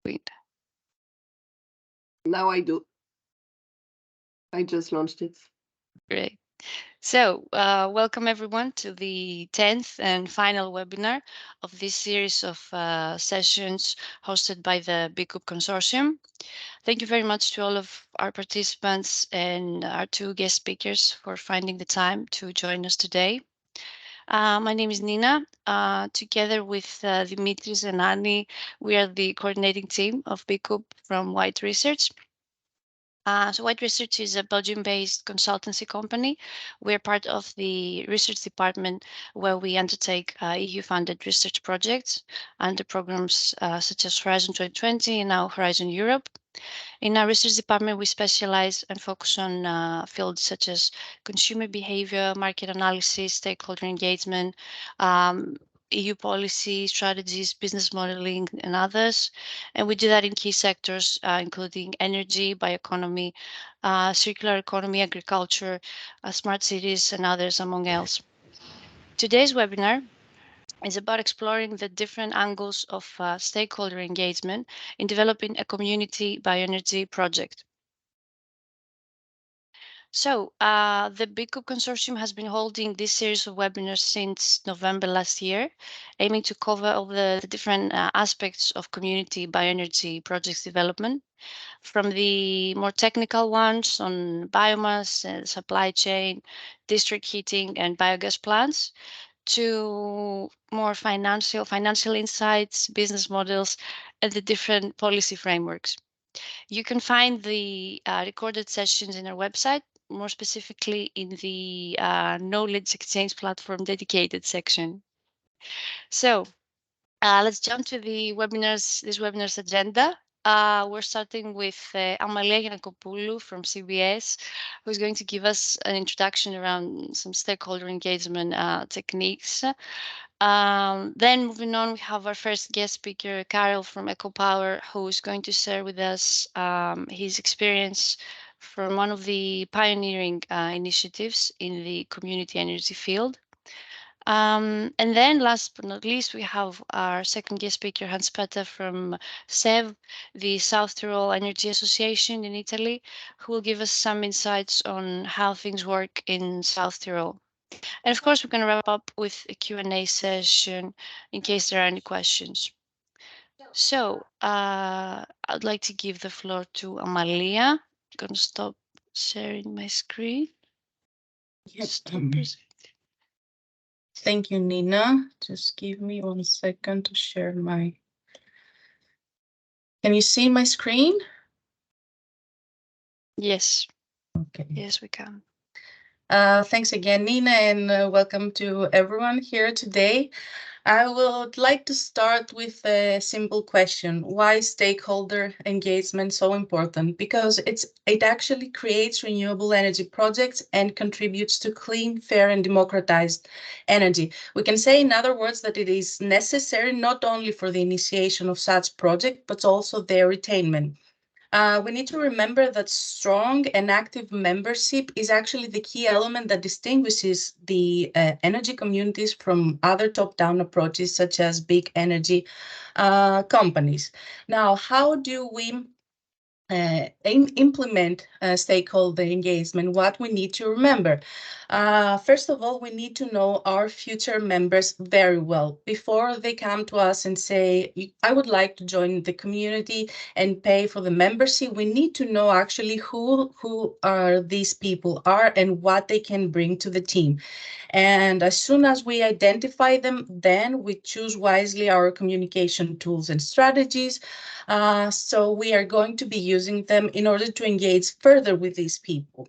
Wait. Now I do. I just launched it. Great. So, welcome everyone to the 10th and final webinar of this series of sessions hosted by the BECoop Consortium. Thank you very much to all of our participants and our two guest speakers for finding the time to join us today. My name is Nina. Together with Dimitris and Annie, we are the coordinating team of BECoop from White Research. So White Research is a Belgium-based consultancy company. We're part of the research department where we undertake EU-funded research projects under programs such as Horizon 2020 and now Horizon Europe. In our research department, we specialize and focus on fields such as consumer behavior, market analysis, stakeholder engagement, EU policy, strategies, business modeling, and others. And we do that in key sectors, including energy, bioeconomy, circular economy, agriculture, smart cities, and others, among else. Today's webinar is about exploring the different angles of stakeholder engagement in developing a community bioenergy project. So the BECoop Consortium has been holding this series of webinars since November last year, aiming to cover all the different aspects of community bioenergy projects development, from the more technical ones on biomass, supply chain, district heating, and biogas plants, to more financial insights, business models, and the different policy frameworks. You can find the recorded sessions in our website, more specifically in the knowledge exchange platform dedicated section. So let's jump to the this webinar's agenda. We're starting with Amalia Giannakopoulou from CBS, who's going to give us an introduction around some stakeholder engagement techniques. Then moving on, we have our first guest speaker, Karel from Ecopower, who is going to share with us his experience from one of the pioneering initiatives in the community energy field. And then last but not least, we have our second guest speaker, Hanspeter from SEV, the South Tyrol Energy Association in Italy, who will give us some insights on how things work in South Tyrol. And of course, we're going to wrap up with a Q&A session in case there are any questions. So I'd like to give the floor to Amalia. I'm going to stop sharing my screen. Thank you, Nina. Just give me 1 second to share my... Can you see my screen? Yes. Okay. Yes, we can. Thanks again, Nina, and welcome to everyone here today. I would like to start with a simple question. Why is stakeholder engagement so important? Because it actually creates renewable energy projects and contributes to clean, fair, and democratized energy. We can say, in other words, that it is necessary not only for the initiation of such project, but also their retainment. We need to remember that strong and active membership is actually the key element that distinguishes the energy communities from other top-down approaches, such as big energy companies. Now, how do we implement stakeholder engagement? What we need to remember. First of all, we need to know our future members very well before they come to us and say, I would like to join the community and pay for the membership. We need to know actually who are these people are and what they can bring to the team. And as soon as we identify them, then we choose wisely our communication tools and strategies. So we are going to be using them in order to engage further with these people.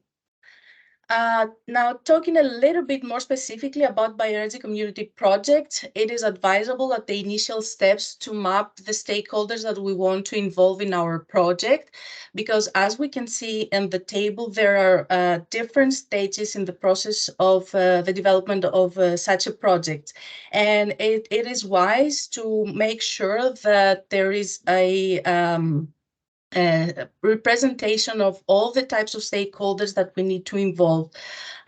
Now, talking a little bit more specifically about bioenergy community projects, it is advisable at the initial steps to map the stakeholders that we want to involve in our project, because as we can see in the table, there are different stages in the process of the development of such a project. And it is wise to make sure that there is a representation of all the types of stakeholders that we need to involve.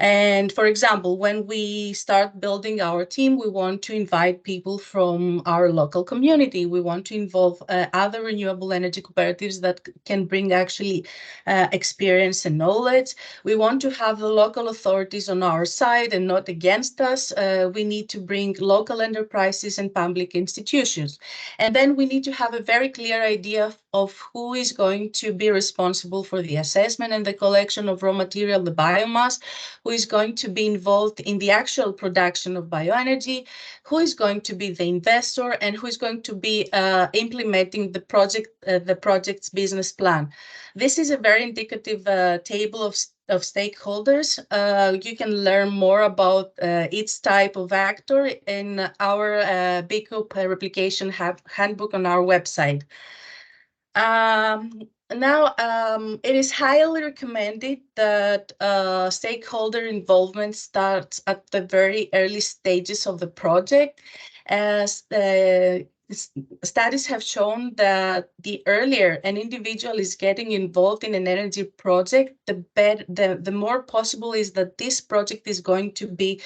And for example, when we start building our team, we want to invite people from our local community. We want to involve other renewable energy cooperatives that can bring actually experience and knowledge. We want to have the local authorities on our side and not against us. We need to bring local enterprises and public institutions. And then we need to have a very clear idea of who is going to be responsible for the assessment and the collection of raw material, the biomass, who is going to be involved in the actual production of bioenergy, who is going to be the investor, and who is going to be implementing the project's business plan. This is a very indicative table of stakeholders. You can learn more about each type of actor in our BECoop replication handbook on our website. It is highly recommended that stakeholder involvement starts at the very early stages of the project, as studies have shown that the earlier an individual is getting involved in an energy project, the more possible is that this project is going to be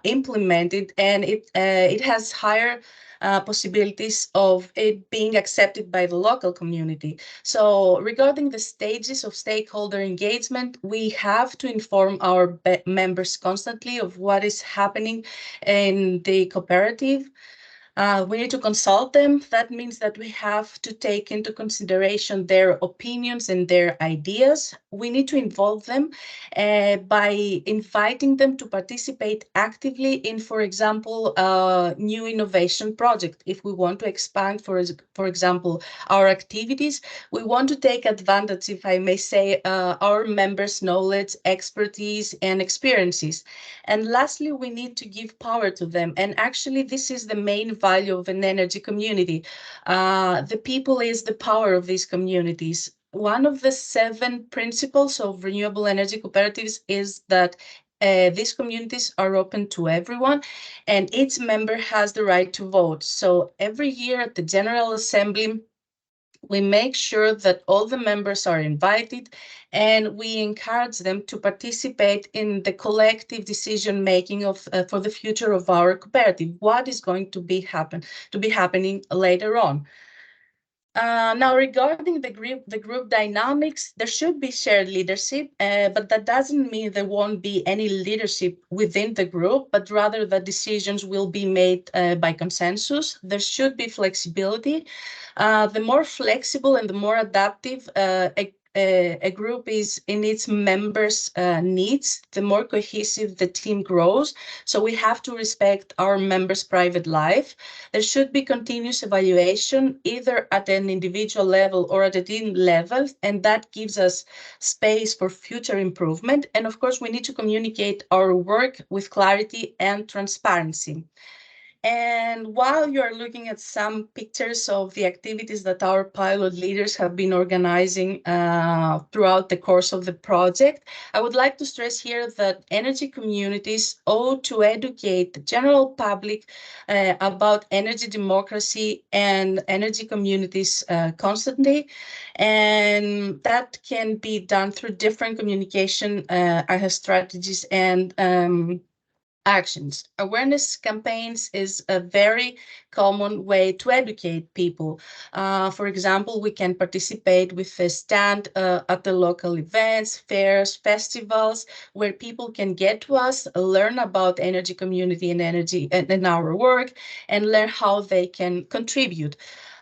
implemented, and it has higher possibilities of it being accepted by the local community. So regarding the stages of stakeholder engagement, we have to inform our members constantly of what is happening in the cooperative. We need to consult them. That means that we have to take into consideration their opinions and their ideas. We need to involve them by inviting them to participate actively in, for example, a new innovation project. If we want to expand, for example, our activities, we want to take advantage, if I may say, our members' knowledge, expertise, and experiences. And lastly, we need to give power to them. And actually, this is the main value of an energy community. The people is the power of these communities. One of the 7 principles of renewable energy cooperatives is that these communities are open to everyone, and each member has the right to vote. So every year at the General Assembly, we make sure that all the members are invited, and we encourage them to participate in the collective decision making of for the future of our cooperative. What is going to be happening later on? Now, regarding the group dynamics, there should be shared leadership, but that doesn't mean there won't be any leadership within the group, but rather the decisions will be made by consensus. There should be flexibility. The more flexible and the more adaptive a group is in its members' needs, the more cohesive the team grows. So we have to respect our members' private life. There should be continuous evaluation, either at an individual level or at a team level, and that gives us space for future improvement. And of course, we need to communicate our work with clarity and transparency. And while you are looking at some pictures of the activities that our pilot leaders have been organizing throughout the course of the project, I would like to stress here that energy communities owe to educate the general public about energy democracy and energy communities constantly. And that can be done through different communication strategies and actions. Awareness campaigns is a very common way to educate people. For example, we can participate with a stand at the local events, fairs, festivals, where people can get to us, learn about energy community and energy and our work, and learn how they can contribute.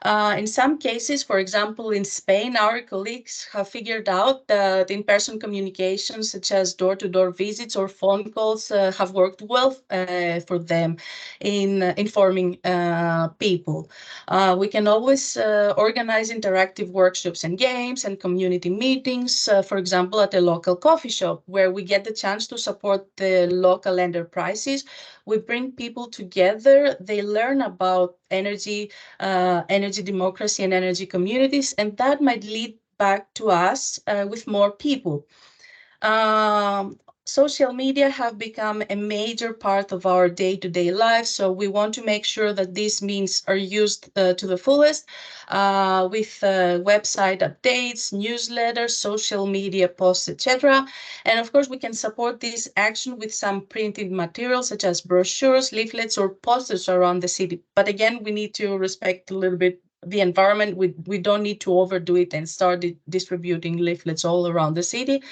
In some cases, for example, in Spain, our colleagues have figured out that in-person communications, such as door-to-door visits or phone calls, have worked well for them in informing people. We can always organize interactive workshops and games and community meetings, for example, at a local coffee shop, where we get the chance to support the local enterprises. We bring people together, they learn about energy democracy and energy communities, and that might lead back to us with more people. social media have become a major part of our day-to-day life, so we want to make sure that these means are used to the fullest with website updates, newsletters, social media posts, etc. And of course, we can support this action with some printed materials such as brochures, leaflets, or posters around the city. But again, we need to respect a little bit the environment. We don't need to overdo it and start distributing leaflets all around the city.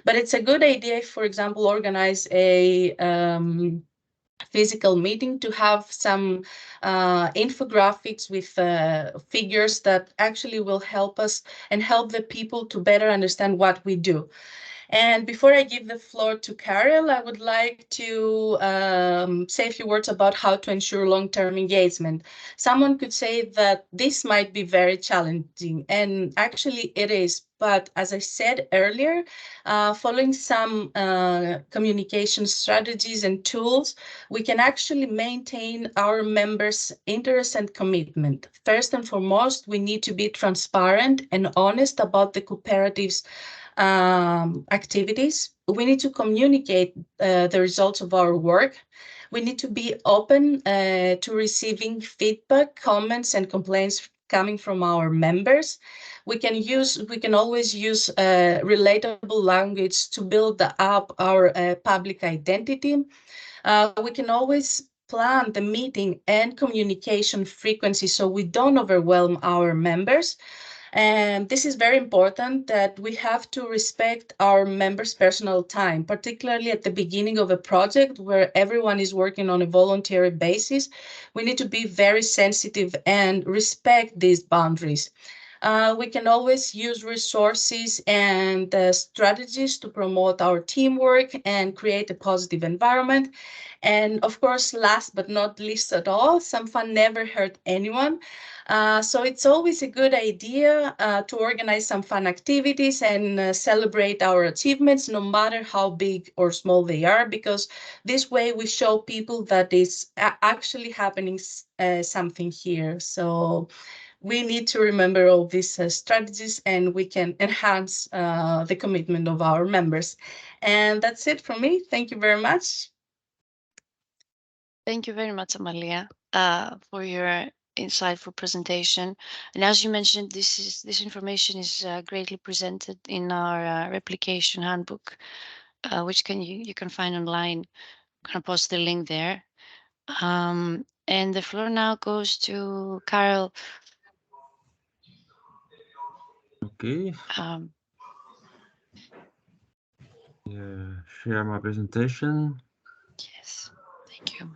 But it's a good idea if, for example, organize a physical meeting to have some infographics with figures that actually will help us and help the people to better understand what we do. And before I give the floor to Karel, I would like to say a few words about how to ensure long-term engagement. Someone could say that this might be very challenging, and actually it is. But as I said earlier, following some communication strategies and tools, we can actually maintain our members' interest and commitment. First and foremost, we need to be transparent and honest about the cooperatives activities. We need to communicate the results of our work. We need to be open to receiving feedback, comments, and complaints coming from our members. We can always use relatable language to build up our public identity. We can always plan the meeting and communication frequency so we don't overwhelm our members. And this is very important that we have to respect our members' personal time, particularly at the beginning of a project where everyone is working on a voluntary basis. We need to be very sensitive and respect these boundaries. We can always use resources and strategies to promote our teamwork and create a positive environment. And of course, last but not least at all, some fun never hurt anyone. So it's always a good idea to organize some fun activities and celebrate our achievements, no matter how big or small they are, because this way we show people that is actually happening something here. So we need to remember all these strategies, and we can enhance the commitment of our members. And that's it from me. Thank you very much. Thank you very much, Amalia, for your insightful presentation. And as you mentioned, this information is greatly presented in our replication handbook, which you can find online. I'm gonna post the link there. And the floor now goes to Karel. Okay. Share my presentation. Yes, thank you.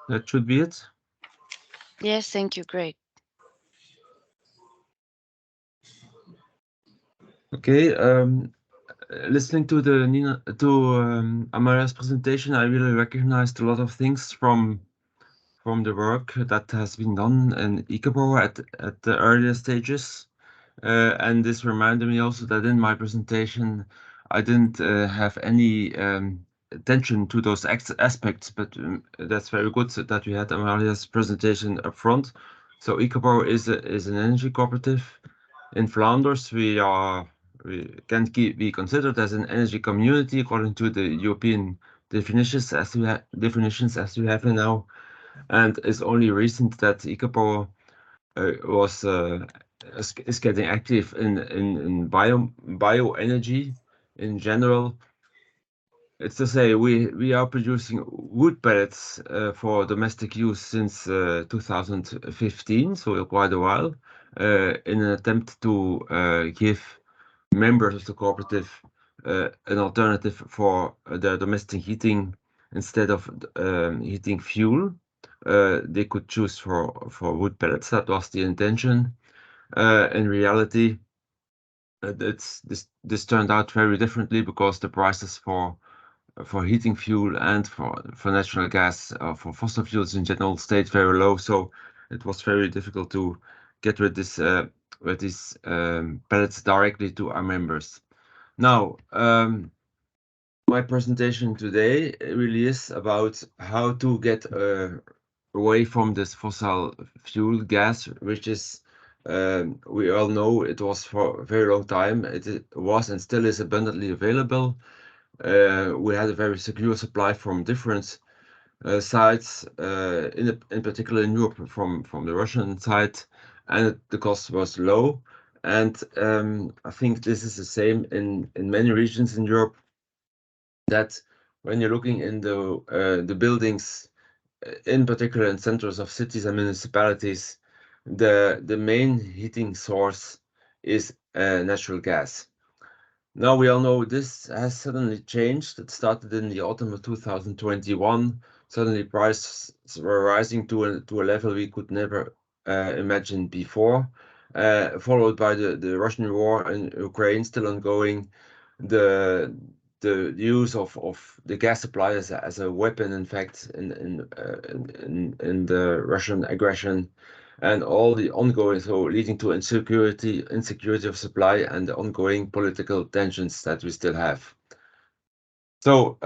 That should be it. Yes, thank you. Great. Okay. Listening to Amaria's presentation, I really recognized a lot of things from the work that has been done in Ecopower at the earlier stages. And this reminded me also that in my presentation, I didn't have any attention to those aspects, but that's very good that we had Amalia's presentation up front. So Ecopower is an energy cooperative in Flanders. We can be considered as an energy community according to the European definitions as we have now, and it's only recent that Ecopower is getting active in bioenergy in general. It's to say we are producing wood pellets for domestic use since 2015, so quite a while, in an attempt to give members of the cooperative an alternative for their domestic heating. Instead of heating fuel, they could choose for wood pellets. That was the intention. In reality, this turned out very differently because the prices for heating fuel and for natural gas or for fossil fuels in general stayed very low. So it was very difficult to get with these pellets directly to our members. Now, my presentation today really is about how to get away from this fossil fuel gas, which is we all know it was for a very long time. It was and still is abundantly available. We had a very secure supply from different sides, in particular in Europe from the Russian side, and the cost was low. And I think this is the same in many regions in Europe, that when you're looking in the buildings, in particular in centers of cities and municipalities, the main heating source is natural gas. Now we all know this has suddenly changed. It started in the autumn of 2021. Suddenly prices were rising to a level we could never imagine before, followed by the Russian war in Ukraine still ongoing, the use of the gas supply as a weapon, in fact, in the Russian aggression, and all the ongoing, so leading to insecurity of supply and the ongoing political tensions that we still have. So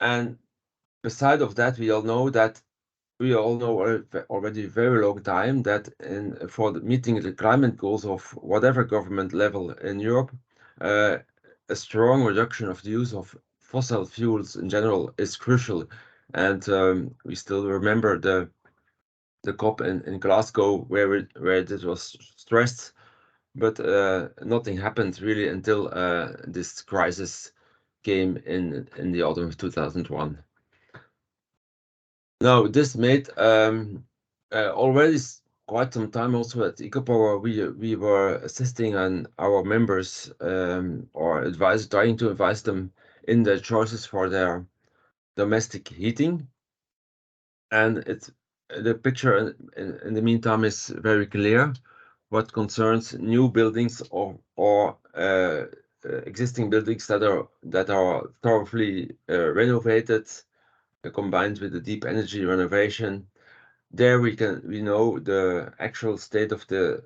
and beside of that, we all know already a very long time that for meeting the climate goals of whatever government level in Europe, a strong reduction of the use of fossil fuels in general is crucial. And we still remember the COP in Glasgow where this was stressed, but nothing happened really until this crisis came in the autumn of 2001. Now, this made already quite some time also at Ecopower, we were assisting on our members or trying to advise them in their choices for their domestic heating. And the picture in the meantime is very clear. What concerns new buildings or existing buildings that are thoroughly renovated, combined with the deep energy renovation, there we know the actual state of the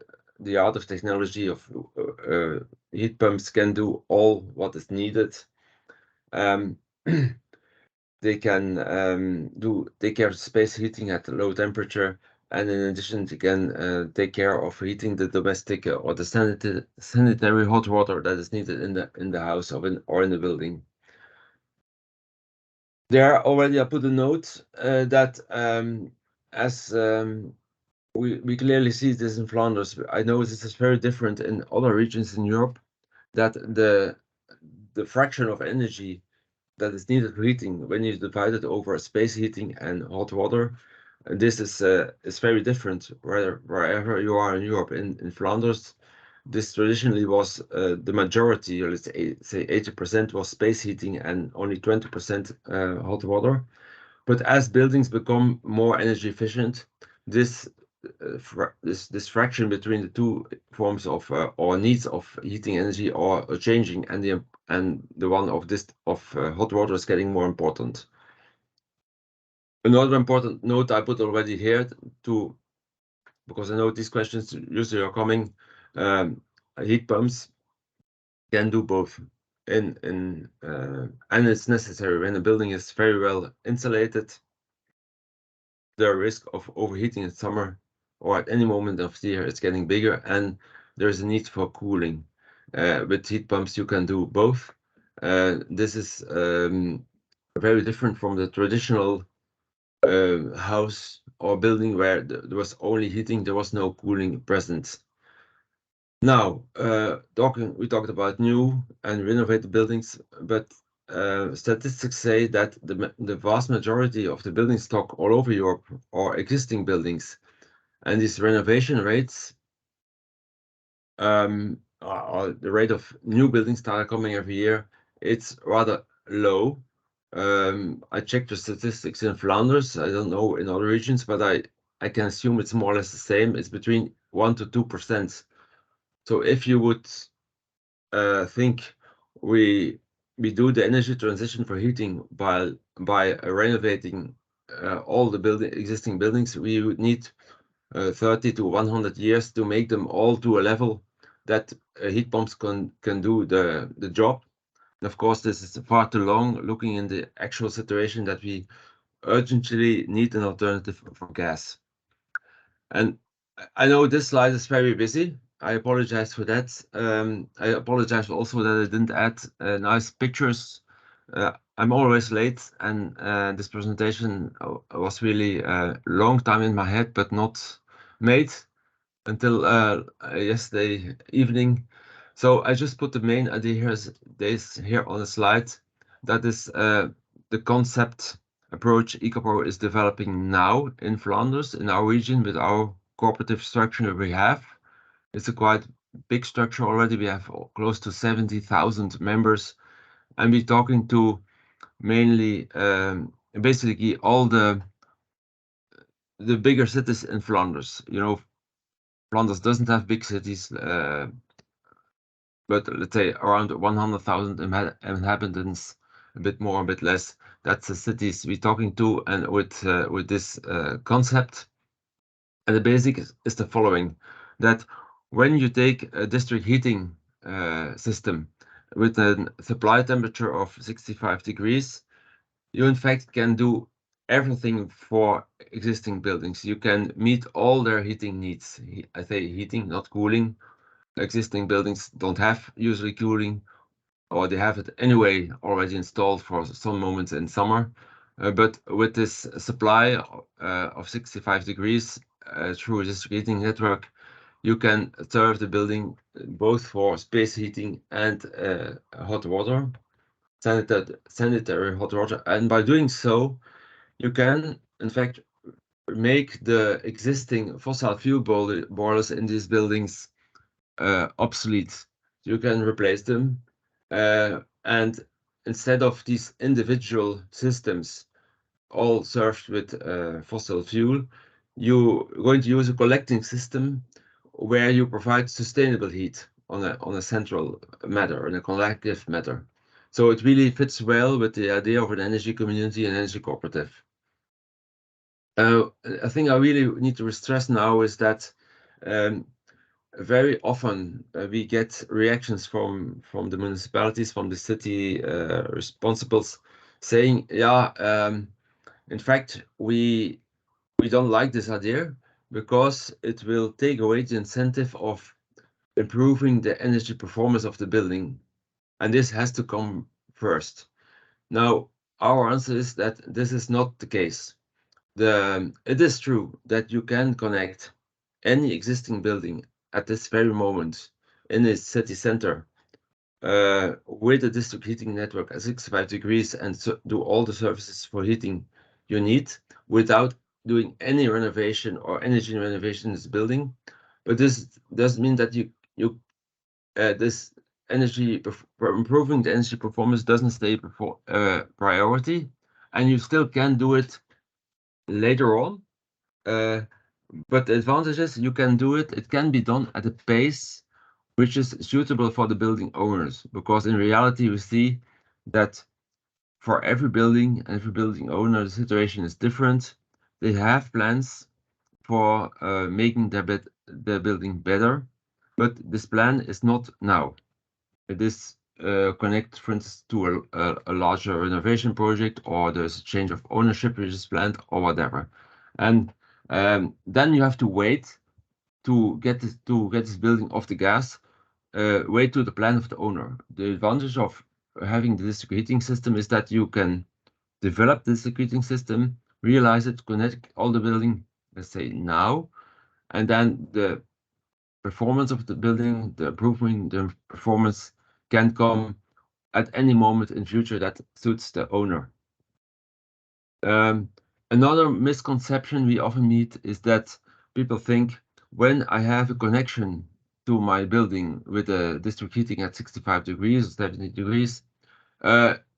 art of technology of heat pumps can do all what is needed. They can take care of space heating at low temperature, and in addition, they can take care of heating the domestic or the sanitary hot water that is needed in the house or in the building. There already I put a note that as we clearly see this in Flanders. I know this is very different in other regions in Europe, that the fraction of energy that is needed for heating, when you divide it over space heating and hot water, this is very different wherever you are in Europe. In Flanders, this traditionally was the majority, or let's say 80% was space heating and only 20% hot water. But as buildings become more energy efficient, this fraction between the two forms of or needs of heating energy are changing, and the one of hot water is getting more important. Another important note I put already here because I know these questions usually are coming. Heat pumps can do both, and it's necessary when a building is very well insulated. The risk of overheating in summer or at any moment of the year is getting bigger, and there's a need for cooling. With heat pumps, you can do both. This is very different from the traditional house or building where there was only heating, there was no cooling present. Now, we talked about new and renovated buildings, but statistics say that the vast majority of the building stock all over Europe are existing buildings, and these renovation rates, the rate of new buildings that are coming every year, it's rather low. I checked the statistics in Flanders. I don't know in other regions, but I can assume it's more or less the same. It's between 1 to 2%. So if you would think we do the energy transition for heating by renovating all the existing buildings, we would need 30 to 100 years to make them all to a level that heat pumps can do the job. And of course, this is far too long, looking in the actual situation that we urgently need an alternative for gas. And I know this slide is very busy. I apologize for that. I apologize also that I didn't add nice pictures. I'm always late, and this presentation was really a long time in my head, but not made until yesterday evening. So I just put the main idea here on the slide. That is the concept approach Ecopower is developing now in Flanders, in our region, with our cooperative structure we have. It's a quite big structure already. We have close to 70,000 members, and we're talking to mainly basically all the bigger cities in Flanders. You know, Flanders doesn't have big cities, but let's say around 100,000 inhabitants, a bit more, a bit less. That's the cities we're talking to, and with this concept. And the basic is the following: that when you take a district heating system with a supply temperature of 65 degrees, you in fact can do everything for existing buildings. You can meet all their heating needs. I say heating, not cooling. Existing buildings don't have usually cooling, or they have it anyway already installed for some moments in summer. But with this supply of 65 degrees through a district heating network, you can serve the building both for space heating and hot water, sanitary hot water. And by doing so, you can, in fact, make the existing fossil fuel boilers in these buildings obsolete. You can replace them, and instead of these individual systems all served with fossil fuel, you're going to use a collecting system where you provide sustainable heat on a central matter, on a collective matter. So it really fits well with the idea of an energy community and energy cooperative. I think I really need to stress now is that very often we get reactions from the municipalities, from the city responsibles, saying, "Yeah, in fact, we don't like this idea because it will take away the incentive of improving the energy performance of the building, and this has to come first." Now, our answer is that this is not the case. It is true that you can connect any existing building at this very moment in a city center with a district heating network at 65 degrees and do all the services for heating you need without doing any renovation or energy renovation in this building. But this doesn't mean that this improving the energy performance doesn't stay before priority, and you still can do it later on. But the advantage is you can do it. It can be done at a pace which is suitable for the building owners, because in reality we see that for every building and every building owner the situation is different. They have plans for making their building better, but this plan is not now. It is connected, for instance, to a larger renovation project, or there's a change of ownership which is planned, or whatever. And then you have to wait to get this building off the gas, wait to the plan of the owner. The advantage of having the district heating system is that you can develop the district heating system, realize it, connect all the building, let's say now, and then the performance of the building, the improvement, the performance can come at any moment in future that suits the owner. Another misconception we often meet is that people think, when I have a connection to my building with a district heating at 65 degrees or 70 degrees,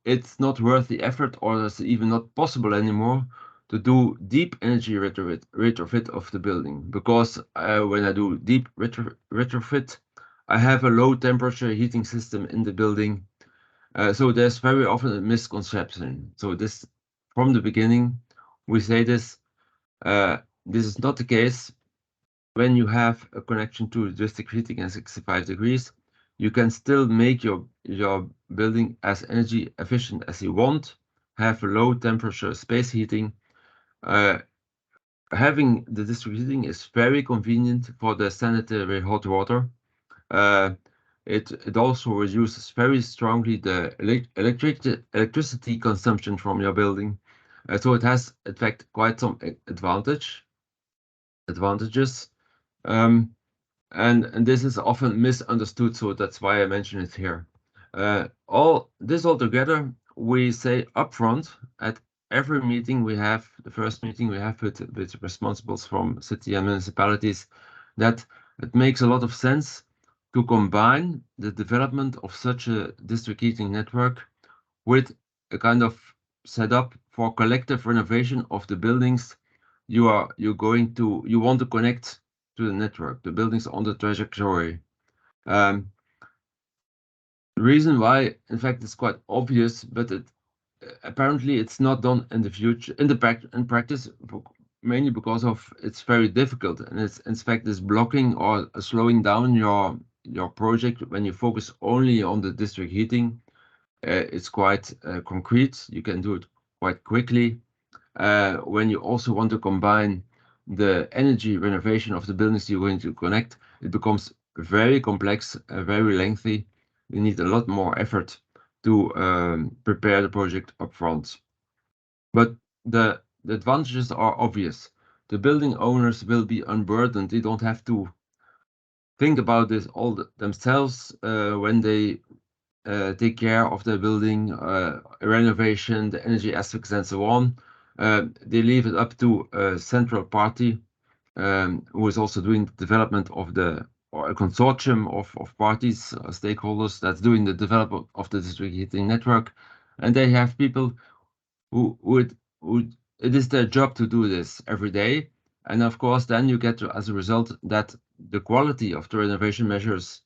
it's not worth the effort, or it's even not possible anymore to do deep energy retrofit of the building, because when I do deep retrofit, I have a low temperature heating system in the building. So there's very often a misconception. So this, from the beginning, we say this. This is not the case. When you have a connection to district heating at 65 degrees, you can still make your building as energy efficient as you want, have a low temperature space heating, having the district heating is very convenient for the sanitary hot water. It also reduces very strongly the electricity consumption from your building. So it has, in fact, quite some advantages. And this is often misunderstood, so that's why I mention it here. All together, we say upfront at every meeting we have, the first meeting we have with responsibles from city and municipalities, that it makes a lot of sense to combine the development of such a district heating network with a kind of setup for collective renovation of the buildings you want to connect to the network, the buildings on the trajectory. The reason why, in fact, it's quite obvious, but apparently it's not done in the future, in practice, mainly because of it's very difficult, and it's in fact is blocking or slowing down your project when you focus only on the district heating. It's quite concrete. You can do it quite quickly. When you also want to combine the energy renovation of the buildings you're going to connect, it becomes very complex, very lengthy. You need a lot more effort to prepare the project upfront. But the advantages are obvious. The building owners will be unburdened. They don't have to think about this all themselves when they take care of the building, renovation, the energy aspects, and so on. They leave it up to a central party who is also doing the development of or a consortium of parties, stakeholders that's doing the development of the district heating network. And they have people who it is their job to do this every day. And of course, then you get to, as a result, that the quality of the renovation measures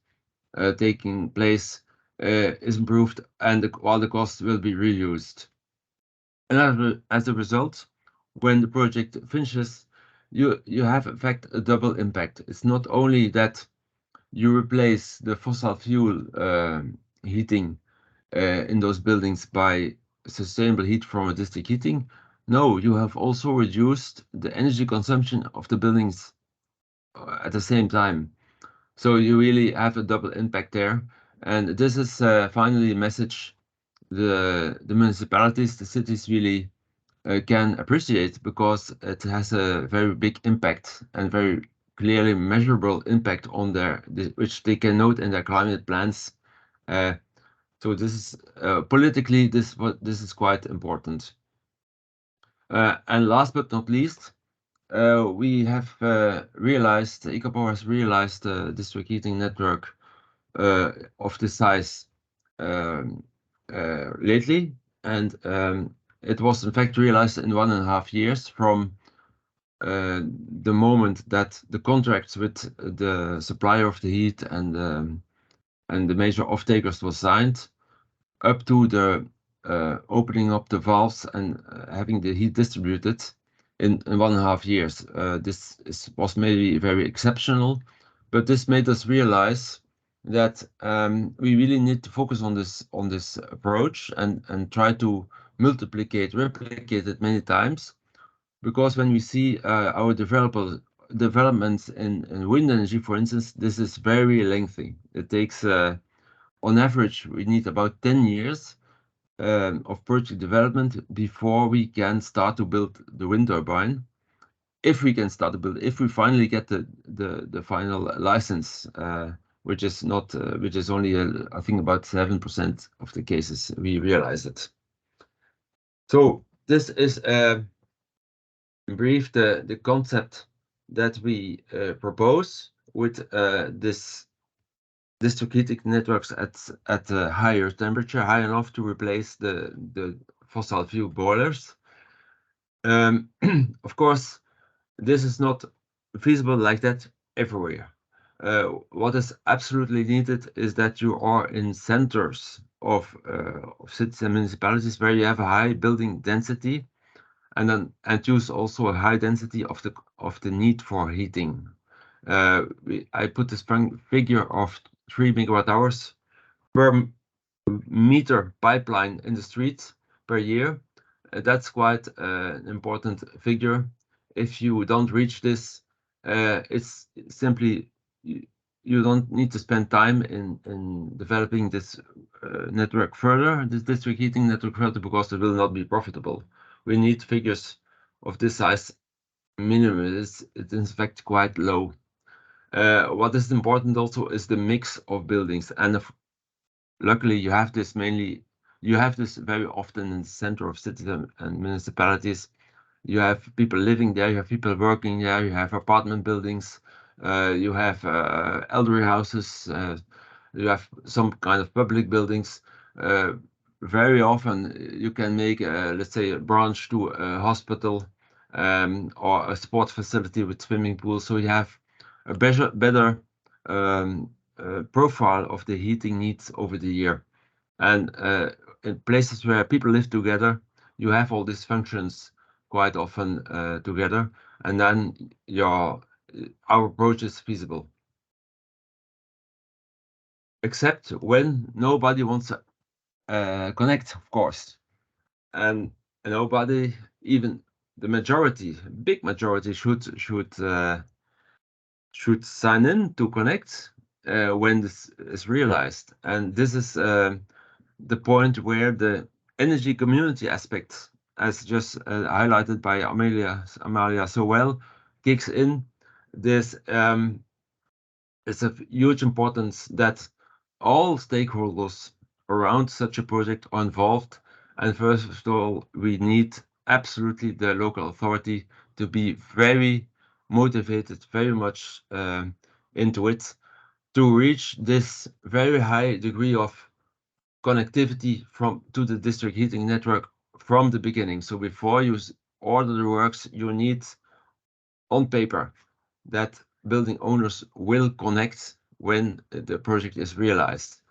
taking place is improved, and while the cost will be reused. And as a result, when the project finishes, you have in fact a double impact. It's not only that you replace the fossil fuel heating in those buildings by sustainable heat from a district heating. No, you have also reduced the energy consumption of the buildings at the same time. So you really have a double impact there. And this is finally a message the municipalities, the cities really can appreciate, because it has a very big impact and very clearly measurable impact on which they can note in their climate plans. So this is politically this is quite important. And last but not least, we have realized, Ecopower has realized the district heating network of this size lately, and it was in fact realized in 1.5 years from the moment that the contracts with the supplier of the heat and the major off-takers was signed, up to the opening up the valves and having the heat distributed in 1.5 years. This was maybe very exceptional, but this made us realize that we really need to focus on this approach and try to replicate it many times, because when we see our developments in wind energy, for instance, this is very lengthy. It takes on average we need about 10 years of project development before we can start to build the wind turbine. If we can start to build, if we finally get the final license, which is not, which is only I think about 7% of the cases we realize it. So this is in brief the concept that we propose with this district heating networks at a higher temperature, high enough to replace the fossil fuel boilers. Of course, this is not feasible like that everywhere. What is absolutely needed is that you are in centers of cities and municipalities where you have a high building density, and use also a high density of the need for heating. I put this figure of 3 MWh per meter pipeline in the streets per year. That's quite an important figure. if you don't reach this, it's simply you don't need to spend time in developing this network further, this district heating network further, because it will not be profitable. We need figures of this size minimum. It's in fact quite low. What is important also is the mix of buildings, and luckily you have this very often in the center of cities and municipalities. You have people living there, you have people working there, you have apartment buildings, you have elderly houses, you have some kind of public buildings. Very often you can make, let's say, a branch to a hospital or a sport facility with swimming pools. So you have a better profile of the heating needs over the year. And in places where people live together, you have all these functions quite often together, and then our approach is feasible. Except when nobody wants to connect, of course, and nobody, even the majority, big majority, should sign in to connect when this is realized. And this is the point where the energy community aspect, as just highlighted by Amalia so well, kicks in. This is of huge importance that all stakeholders around such a project are involved. And first of all, we need absolutely the local authority to be very motivated, very much into it, to reach this very high degree of connectivity to the district heating network from the beginning. So before you order the works, you need on paper that building owners will connect when the project is realized.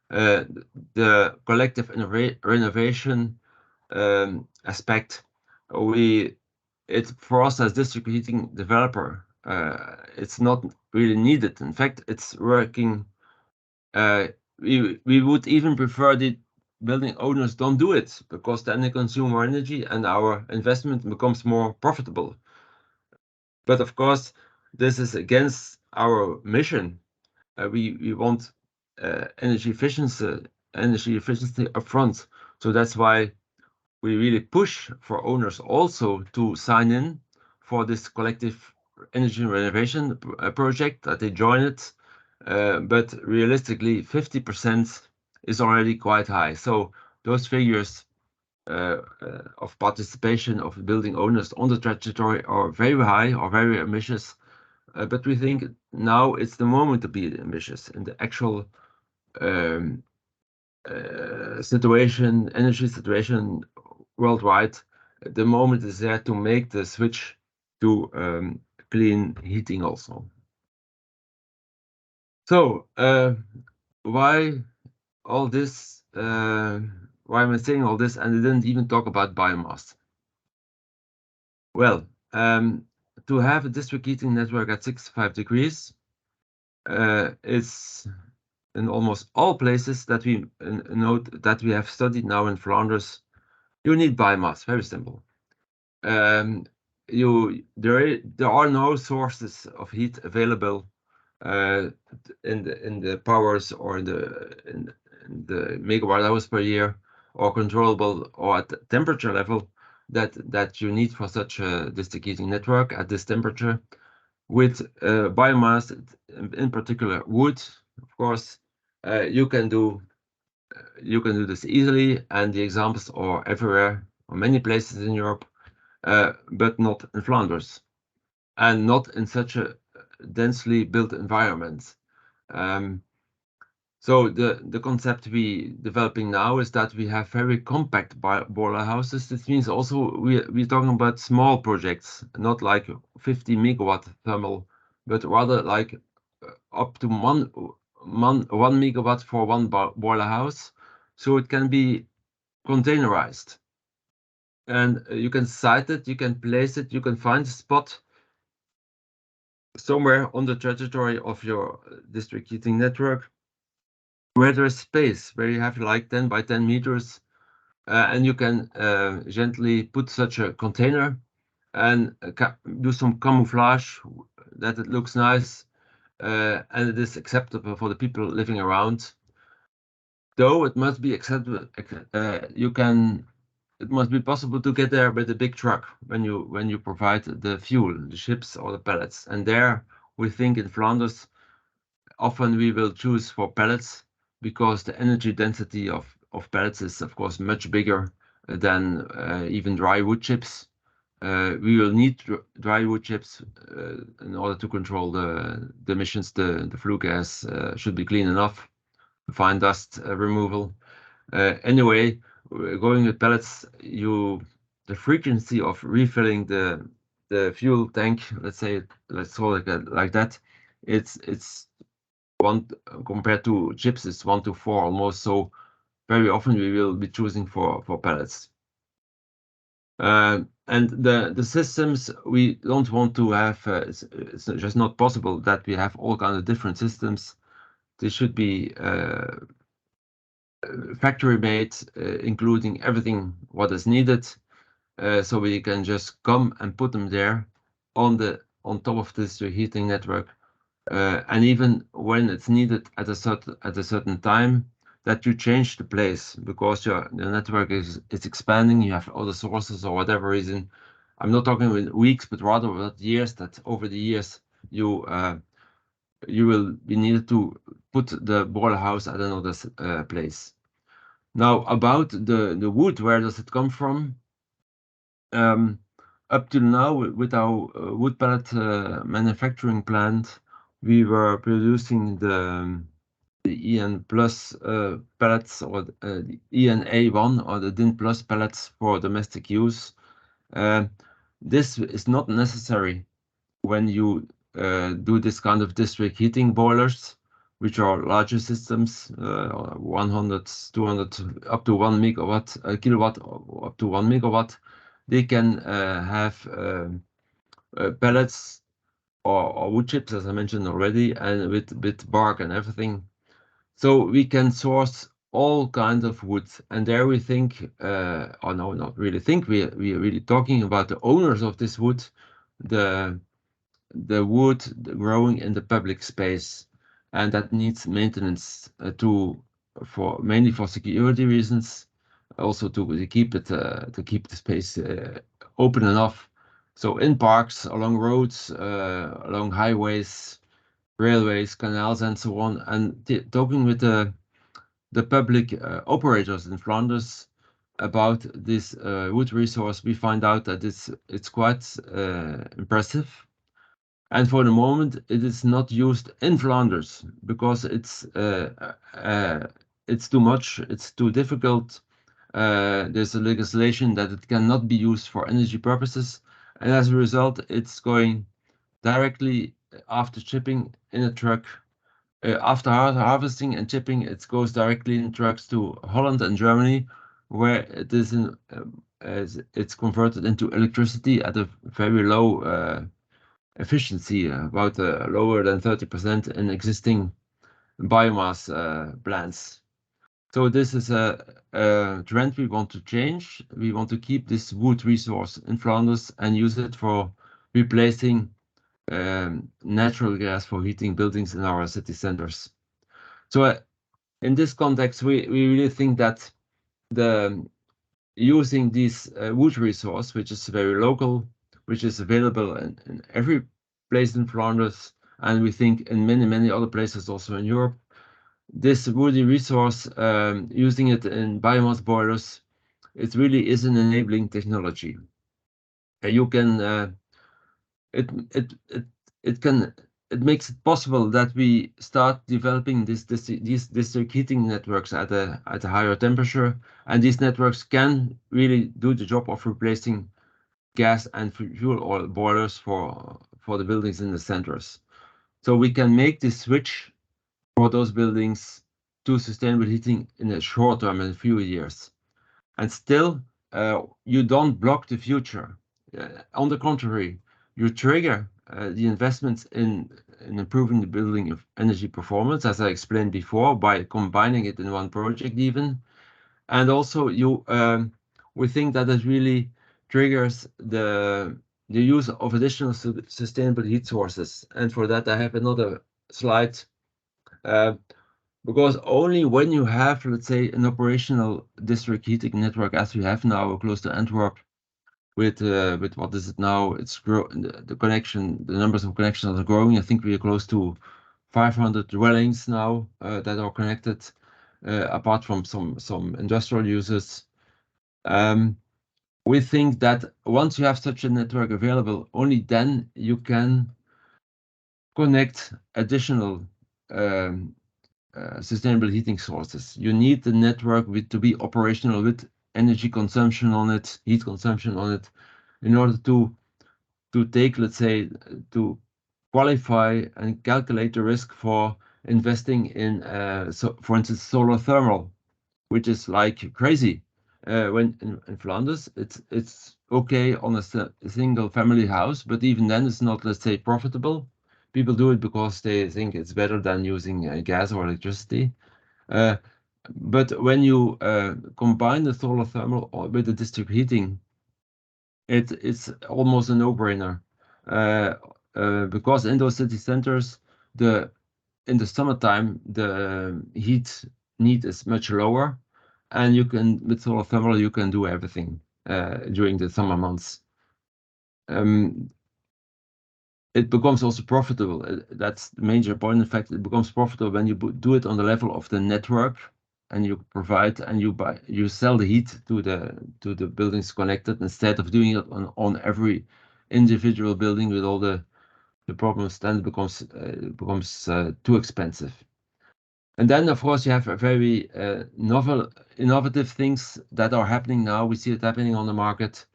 The collective renovation aspect, for us as district heating developer, it's not really needed. In fact, it's working. We would even prefer the building owners don't do it, because then they consume more energy and our investment becomes more profitable. But of course, this is against our mission. We want energy efficiency upfront. So that's why we really push for owners also to sign in for this collective energy renovation project, that they join it. But realistically, 50% is already quite high. So those figures of participation of building owners on the trajectory are very high or very ambitious. But we think now it's the moment to be ambitious in the actual energy situation worldwide. The moment is there to make the switch to clean heating also. So why all this? Why am I saying all this? And I didn't even talk about biomass. Well, to have a district heating network at 65 degrees is in almost all places that we note that we have studied now in Flanders. You need biomass, very simple. There are no sources of heat available in the powers or in the megawatt hours per year, or controllable, or at the temperature level that you need for such a district heating network at this temperature. With biomass, in particular wood, of course, you can do this easily, and the examples are everywhere, or many places in Europe, but not in Flanders, and not in such a densely built environment. So the concept we developing now is that we have very compact boiler houses. This means also we're talking about small projects, not like 50 megawatt thermal, but rather like up to one megawatt for one boiler house. So it can be containerized, and you can site it, you can place it, you can find a spot somewhere on the trajectory of your district heating network where there is space, where you have like 10 by 10 meters, and you can gently put such a container and do some camouflage that it looks nice and it is acceptable for the people living around. Though it must be acceptable, it must be possible to get there with a big truck when you provide the fuel, the ships or the pallets. And there we think in Flanders, often we will choose for pallets because the energy density of pallets is of course much bigger than even dry wood chips. We will need dry wood chips in order to control the emissions. The flue gas should be clean enough, fine dust removal. Anyway, going with pellets, the frequency of refilling the fuel tank, let's call it like that, it's one compared to chips, it's 1 to 4 almost. So very often we will be choosing for pellets. And the systems we don't want to have, it's just not possible that we have all kinds of different systems. They should be factory made, including everything what is needed, so we can just come and put them there on top of this heating network, and even when it's needed at a certain time, that you change the place because the network is expanding. You have other sources or whatever reason. I'm not talking with weeks, but rather with years. That over the years you will be needed to put the boiler house at another place. Now about the wood, where does it come from? Up till now, with our wood pellet manufacturing plant, we were producing the EN Plus pellets or the ENA1 or the DIN Plus pellets for domestic use. This is not necessary when you do this kind of district heating boilers, which are larger systems, 100, 200, up to 1 megawatt, kilowatt, up to 1 megawatt. They can have pellets or wood chips, as I mentioned already, and with bark and everything. So we can source all kinds of wood, and there we think, or no, not really think, we are really talking about the owners of this wood, the wood growing in the public space, and that needs maintenance mainly for security reasons, also to keep the space open enough. So in parks, along roads, along highways, railways, canals, and so on. And talking with the public operators in Flanders about this wood resource, we find out that it's quite impressive. And for the moment, it is not used in Flanders because it's too much, it's too difficult. There's a legislation that it cannot be used for energy purposes, and as a result, it's going directly after chipping in a truck. After harvesting and chipping, it goes directly in trucks to Holland and Germany, where it is it's converted into electricity at a very low efficiency, about lower than 30% in existing biomass plants. So this is a trend we want to change. We want to keep this wood resource in Flanders and use it for replacing natural gas for heating buildings in our city centers. So in this context, we really think that using this wood resource, which is very local, which is available in every place in Flanders, and we think in many other places also in Europe, this woody resource, using it in biomass boilers, it really is an enabling technology. You can it makes it possible that we start developing these district heating networks at a higher temperature, and these networks can really do the job of replacing gas and fuel oil boilers for the buildings in the centers. So we can make this switch for those buildings to sustainable heating in a short term, in a few years. And still, you don't block the future. On the contrary, you trigger the investments in improving the building of energy performance, as I explained before, by combining it in one project even. And also we think that it really triggers the the use of additional sustainable heat sources. And for that, I have another slide. Because only when you have, let's say, an operational district heating network as we have now close to Antwerp, with what is it now? It's the connection, the numbers of connections are growing. I think we are close to 500 dwellings now that are connected, apart from some industrial users. We think that once you have such a network available, only then you can connect additional sustainable heating sources. You need the network to be operational with energy consumption on it, heat consumption on it, in order to take, let's say, to qualify and calculate the risk for investing in, so for instance, solar thermal, which is like crazy. When in Flanders, it's okay on a single family house, but even then it's not, let's say, profitable. People do it because they think it's better than using gas or electricity. But when you combine the solar thermal with the district heating, it's almost a no-brainer. Because in those city centers, in the summertime, the heat need is much lower, and you can, with solar thermal, you can do everything during the summer months. It becomes also profitable. That's the major point. In fact, it becomes profitable when you do it on the level of the network, and you provide and you sell the heat to the buildings connected, instead of doing it on every individual building with all the problems. Then it becomes too expensive. And then, of course, you have very innovative things that are happening now. We see it happening on the market.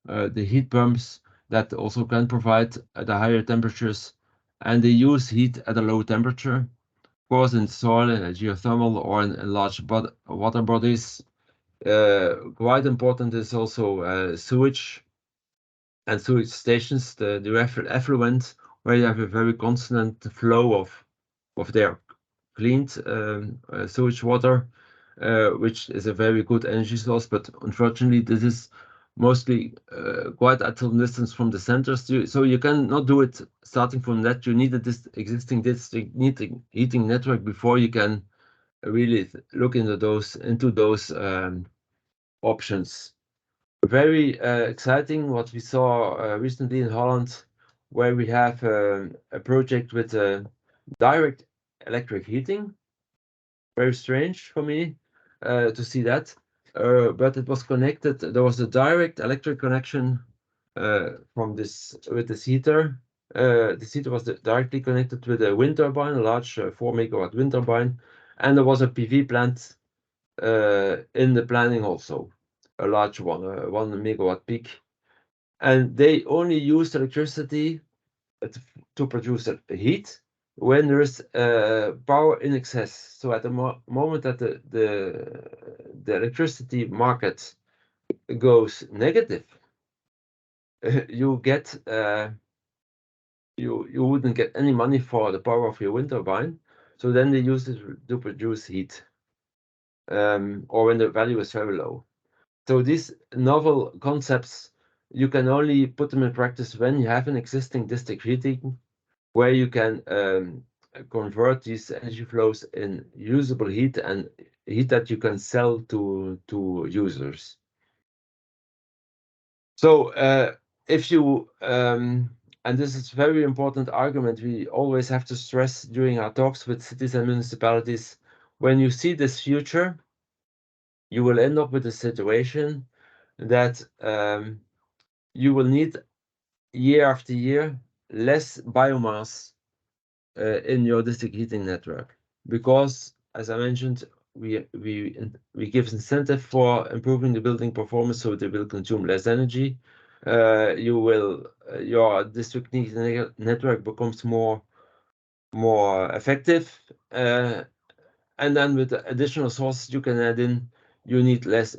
The heat pumps that also can provide the higher temperatures, and they use heat at a low temperature. Of course, in soil, in geothermal, or in large water bodies. Quite important is also sewage and sewage stations, the effluent, where you have a very constant flow of their cleaned sewage water, which is a very good energy source. But unfortunately, this is mostly quite at some distance from the centers. So you cannot do it starting from that. You need this existing district heating network before you can really look into those options. Very exciting what we saw recently in Holland, where we have a project with direct electric heating. Very strange for me to see that, but it was connected. There was a direct electric connection with this heater. This heater was directly connected with a wind turbine, a large 4 megawatt wind turbine, and there was a PV plant in the planning also, a large one, 1 megawatt peak, and they only used electricity to produce heat when there is power in excess. So at the moment that the electricity market goes negative, you get you wouldn't get any money for the power of your wind turbine. So then they use it to produce heat, or when the value is very low. So these novel concepts, you can only put them in practice when you have an existing district heating, where you can convert these energy flows in usable heat, and heat that you can sell to users. So if you and this is a very important argument we always have to stress during our talks with cities and municipalities, when you see this future, you will end up with a situation that you will need year after year less biomass in your district heating network, because, as I mentioned, we give incentive for improving the building performance, so they will consume less energy. Your district heating network becomes more effective, and then with the additional sources you can add in, you need less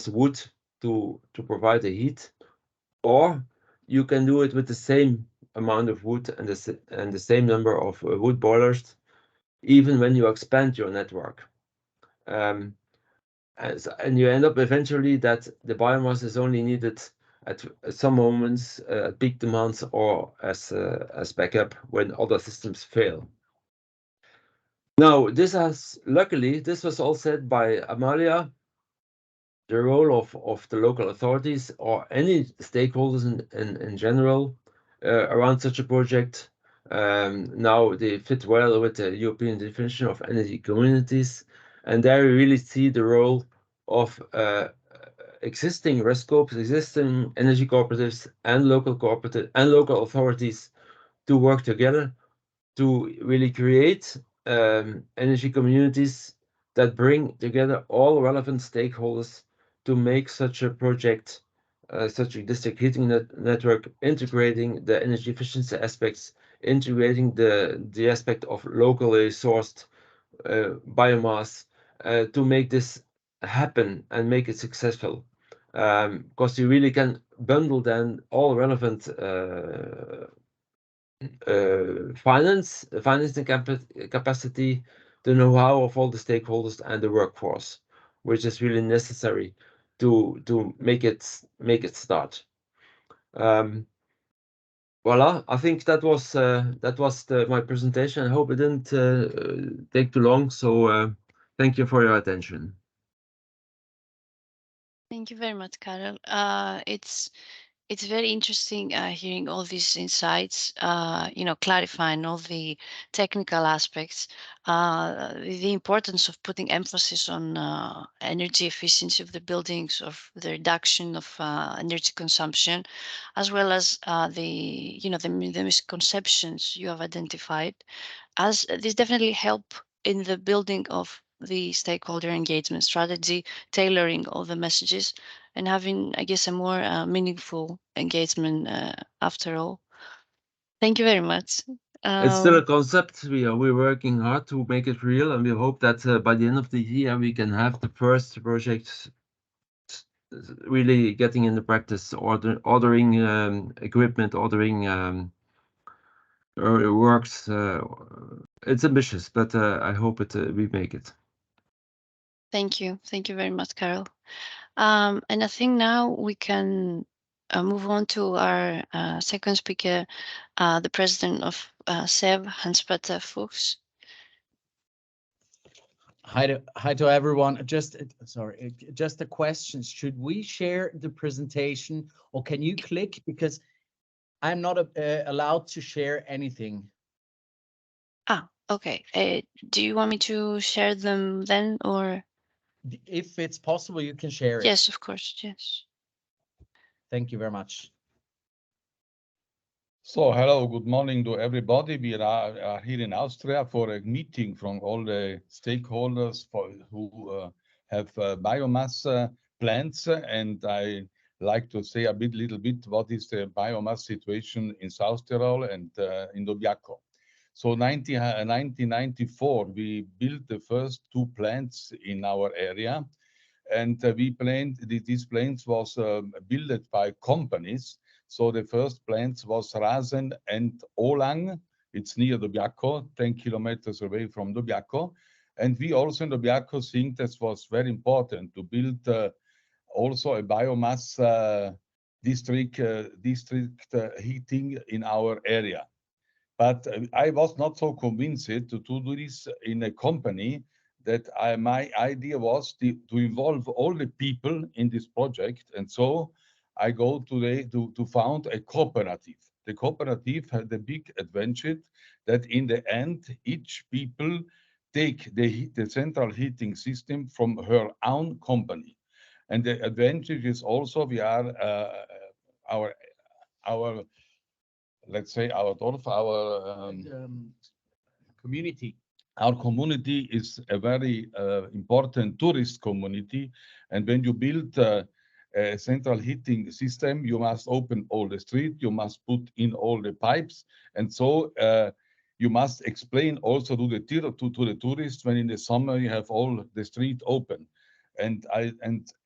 wood to provide the heat, or you can do it with the same amount of wood and the same number of wood boilers, even when you expand your network. And you end up eventually that the biomass is only needed at some moments at peak demands or as backup when other systems fail. Now, this was all said by Amalia. The role of the local authorities or any stakeholders in general around such a project. Now they fit well with the European definition of energy communities, and there we really see the role of existing RESCOPs, existing energy cooperatives, and local authorities to work together to really create energy communities that bring together all relevant stakeholders to make such a project, such a district heating network, integrating the energy efficiency aspects, integrating the aspect of locally sourced biomass to make this happen and make it successful. Because you really can bundle then all relevant financing capacity, the know-how of all the stakeholders and the workforce, which is really necessary to make it start. Voila, I think that was my presentation. I hope it didn't take too long. So thank you for your attention. Thank you very much, Karel. It's very interesting hearing all these insights, clarifying all the technical aspects, the importance of putting emphasis on energy efficiency of the buildings, of the reduction of energy consumption, as well as the misconceptions you have identified. As this definitely help in the building of the stakeholder engagement strategy, tailoring all the messages, and having, I guess, a more meaningful engagement after all. Thank you very much. It's still a concept. We're working hard to make it real, and we hope that by the end of the year we can have the first projects really getting into practice, ordering equipment, ordering works. It's ambitious, but I hope we make it. Thank you very much, Karel. And I think now we can move on to our second speaker, the president of SEV, Hanspeter Fuchs. Hi to everyone. Just a question. Should we share the presentation, or can you click? Because I'm not allowed to share anything. Okay. Do you want me to share them then, or? If it's possible, you can share it. Yes, of course. Yes. Thank you very much. So, hello, good morning to everybody. We are here in Austria for a meeting from all the stakeholders who have biomass plants, and I like to say a little bit what is the biomass situation in South Tyrol and in Dobiaco. So 1994, we built the first two plants in our area, and these plants was built by companies. So the first plants was Rasen and Olang. It's near Dobiaco, 10 kilometers away from Dobiaco. And we also in Dobiaco think that was very important to build also a biomass district heating in our area. But I was not so convinced to do this in a company that my idea was to involve all the people in this project. And so I go today to found a cooperative. The cooperative had the big advantage that in the end, each people take the central heating system from her own company. And the advantage is also we are our let's say our Community. Our community is a very important tourist community, and when you build a central heating system, you must open all the street, you must put in all the pipes, and so you must explain also to the tourists when in the summer you have all the street open, and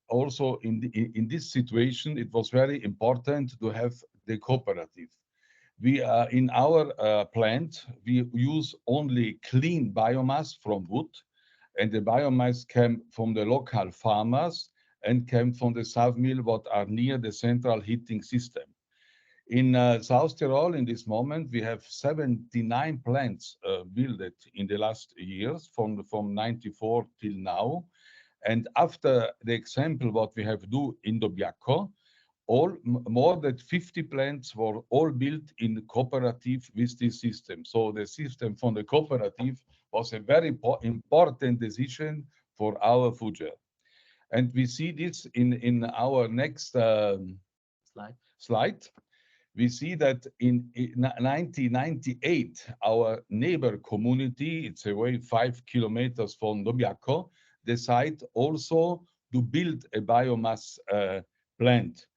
also in this situation it was very important to have the cooperative. We are in our plant, we use only clean biomass from wood, and the biomass came from the local farmers, and came from the South Mill, what are near the central heating system. In South Tyrol, in this moment, we have 79 plants built in the last years, from 94 till now. And after the example what we have do in Dobiaco, more than 50 plants were all built in cooperative with this system. So the system from the cooperative was a very important decision for our future. And we see this in our next slide. We see that in 1998, our neighbor community, it's away 5 kilometers from Dobiaco, decide also to build a biomass plant.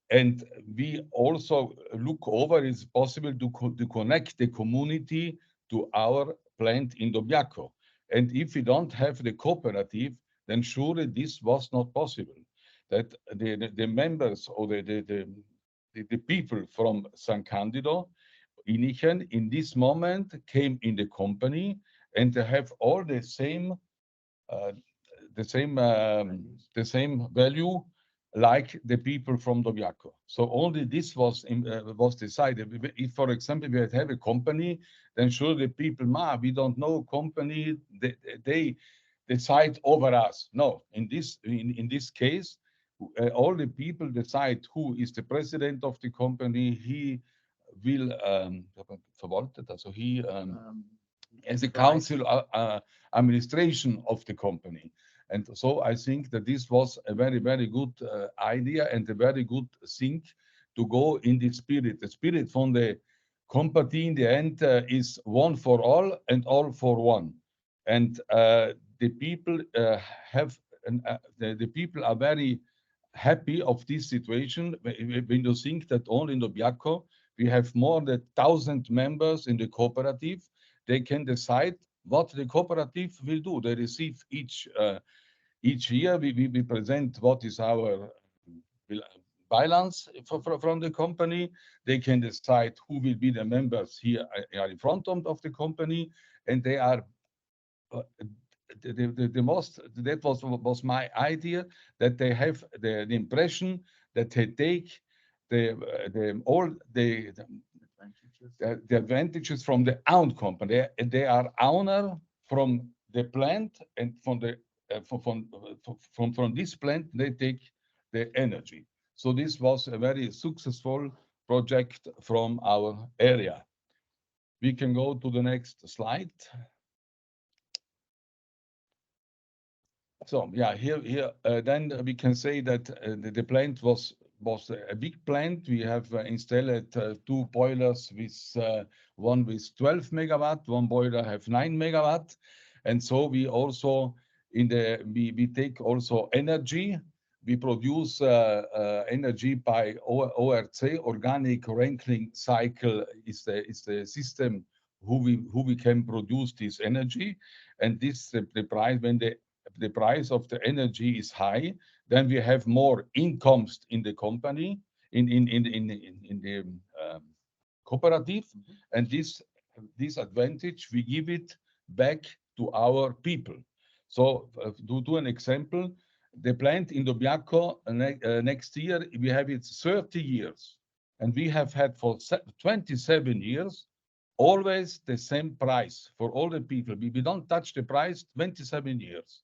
And we also look over, it's possible to connect the community to our plant in Dobiaco. And if we don't have the cooperative, then surely this was not possible. That the members or the people from San Candido, Inichen, in this moment came in the company, and they have all the same value like the people from Dobiaco. So only this was decided. If, for example, we have a company, then sure the people, we don't know company, they decide over us. No, in this case, all the people decide who is the president of the company. He will verwaltet, so he as a council administration of the company. And so I think that this was a very, very good idea and a very good thing to go in this spirit. The spirit from the company in the end is one for all and all for one. And the people the people are very happy of this situation. When you think that only in Dobiaco we have more than 1,000 members in the cooperative, they can decide what the cooperative will do. They receive each year we present what is our balance from the company. They can decide who will be the members here in front of the company, and they are the most. That was my idea, that they have the impression that they take all the advantages from the own company. They are owner from the plant, and from this plant they take the energy. So this was a very successful project from our area. We can go to the next slide. So yeah, here then we can say that the plant was a big plant. We have installed 2 boilers with one with 12 megawatt, one boiler have 9 megawatt, and so we also we take also energy. We produce energy by ORC, organic rankling cycle is the system who we can produce this energy, and this the price when the price of the energy is high, then we have more incomes in the company, in the cooperative, and this advantage we give it back to our people. So to do an example, the plant in Dobiaco next year we have it 30 years, and we have had for 27 years always the same price for all the people. We don't touch the price 27 years.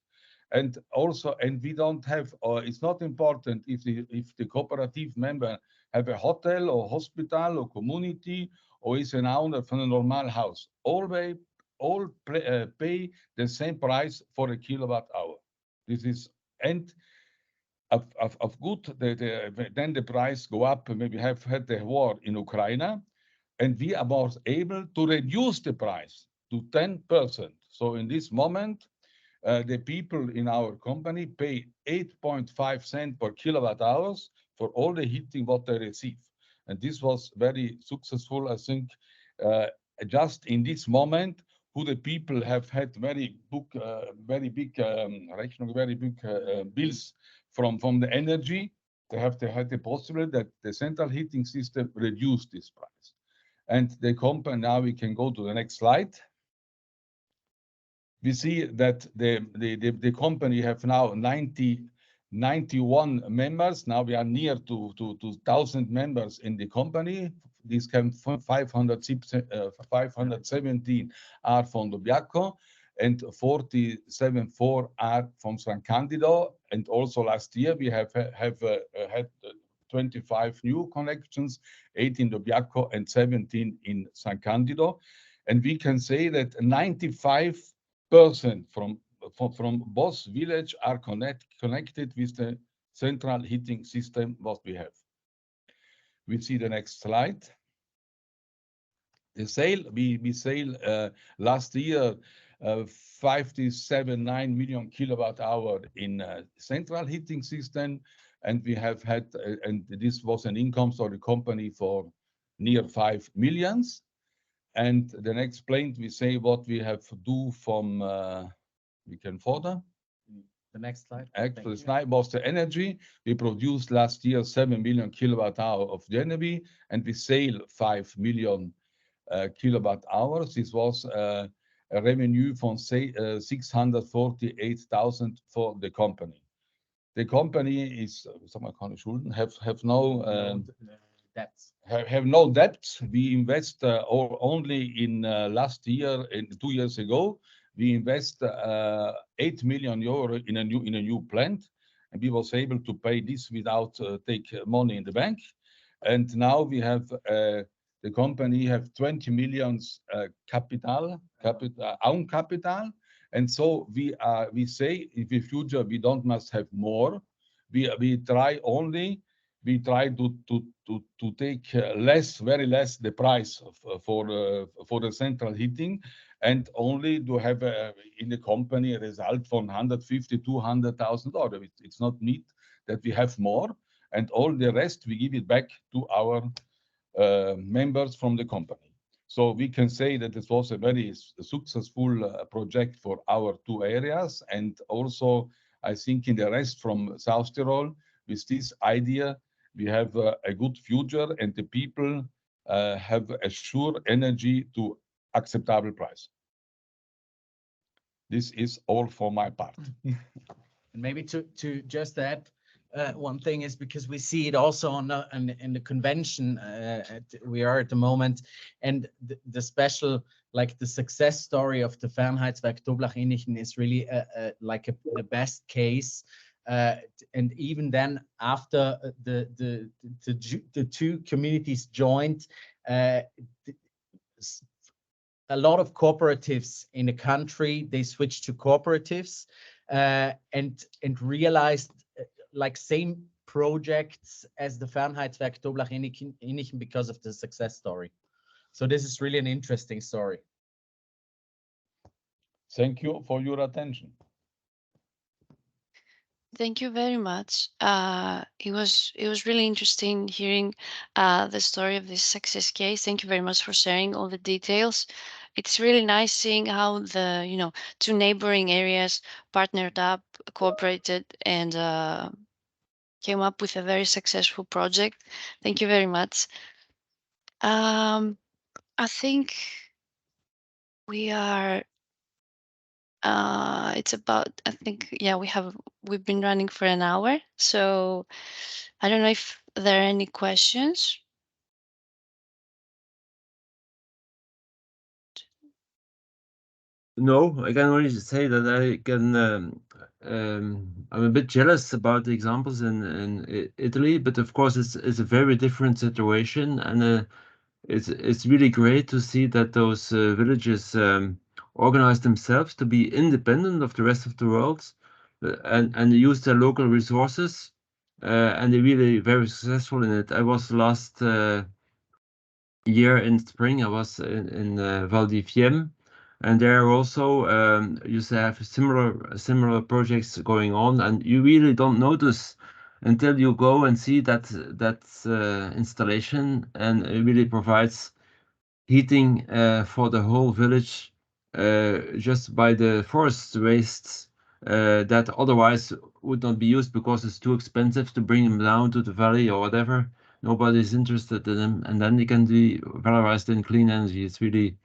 And also, we don't have, it's not important if the cooperative member have a hotel or hospital or community, or is an owner from a normal house. All pay the same price for a kilowatt hour. This is, and of good, then the price go up. Maybe have had the war in Ukraine, and we are able to reduce the price to 10%. So in this moment, the people in our company pay 8.5 cents per kilowatt hours for all the heating what they receive. And this was very successful, I think, just in this moment, who the people have had very big bills from the energy. They had the possibility that the central heating system reduced this price. And the company, now we can go to the next slide. We see that the company have now 90 91 members. Now we are near to 1,000 members in the company. These came from 517 are from the BECoop, and 47 are from San Candido. And also last year we have had 25 new connections, 8 in the BECoop and 17 in San Candido. And we can say that 95% from both villages are connected with the central heating system what we have. We see the next slide. The sale, we sell last year 57.9 million kilowatt hour in central heating system, and we have had, and this was an income for the company for near 5 millions. And the next point we say what we have to do from, we can further. The next slide. Actually, slide was the energy. We produced last year 7 million kilowatt hour of the energy, and we sell 5 million kilowatt hours. This was a revenue from 648,000 for the company. The company is, have no debts. Have no debts. We invest only in last year, 2 years ago, we invest 8 million euro in a new plant, and we was able to pay this without take money in the bank. And now we have the company have 20 millions own capital, and so we say in the future we don't must have more. We try to take very less the price for the central heating, and only to have in the company a result from 150-200,000 dollars. It's not need that we have more, and all the rest we give it back to our members from the company. So we can say that this was a very successful project for our 2 areas, and also I think in the rest from South Tyrol with this idea we have a good future, and the people have a sure energy to acceptable price. This is all for my part. And maybe to just add one thing is because we see it also in the convention we are at the moment, and the special, like the success story of the Fernheitswerk Doblach-Innichen is really the best case. And even then, after the 2 communities joined, a lot of cooperatives in the country, they switched to cooperatives and realized like same projects as the Fernheitswerk Doblach-Innichen because of the success story. So this is really an interesting story. Thank you for your attention. Thank you very much. It was really interesting hearing the story of this success case. Thank you very much for sharing all the details. It's really nice seeing how the 2 neighboring areas partnered up, cooperated, and came up with a very successful project. Thank you very much. I think we are. It's about, I think, yeah, we've been running for an hour, so I don't know if there are any questions. No, I can only say that I'm a bit jealous about the examples in Italy, but of course it's a very different situation, and it's really great to see that those villages organize themselves to be independent of the rest of the world, and use their local resources, and they're really very successful in it. I was last year in spring, I was in Val di Fiemme, and there also you have similar projects going on, and you really don't notice until you go and see that installation, and it really provides heating for the whole village just by the forest wastes that otherwise would not be used because it's too expensive to bring them down to the valley or whatever. Nobody's interested in them, and then they can be valorized in clean energy. It's really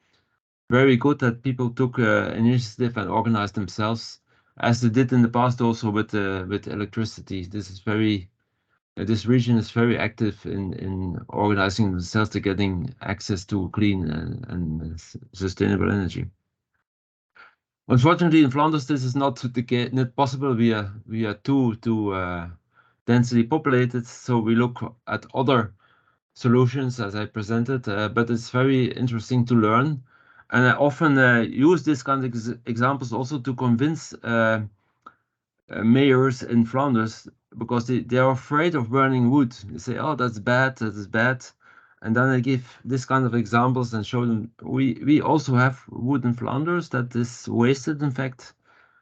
very good that people took initiative and organized themselves, as they did in the past also with electricity. This region is very active in organizing themselves to getting access to clean and sustainable energy. Unfortunately, in Flanders, this is not possible. We are too densely populated, so we look at other solutions as I presented, but it's very interesting to learn. And I often use this kind of examples also to convince mayors in Flanders, because they are afraid of burning wood. They say, oh, that's bad, that is bad. And then I give this kind of examples and show them we also have wood in Flanders that is wasted, in fact,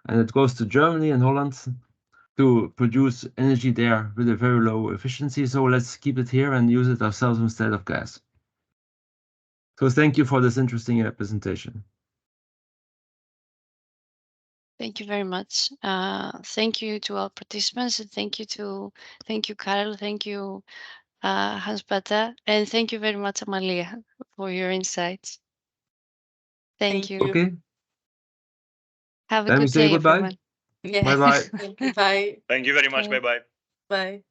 and it goes to Germany and Holland to produce energy there with a very low efficiency. So let's keep it here and use it ourselves instead of gas. So thank you for this interesting presentation. Thank you very much. Thank you to all participants, and thank you, Karel, thank you, Hanspeter, and thank you very much, Amalia, for your insights. Thank you. Okay. Have a Then we good say day, goodbye. everyone. Yeah. Bye-bye. Bye. Thank you very much. Okay. Bye bye. Bye.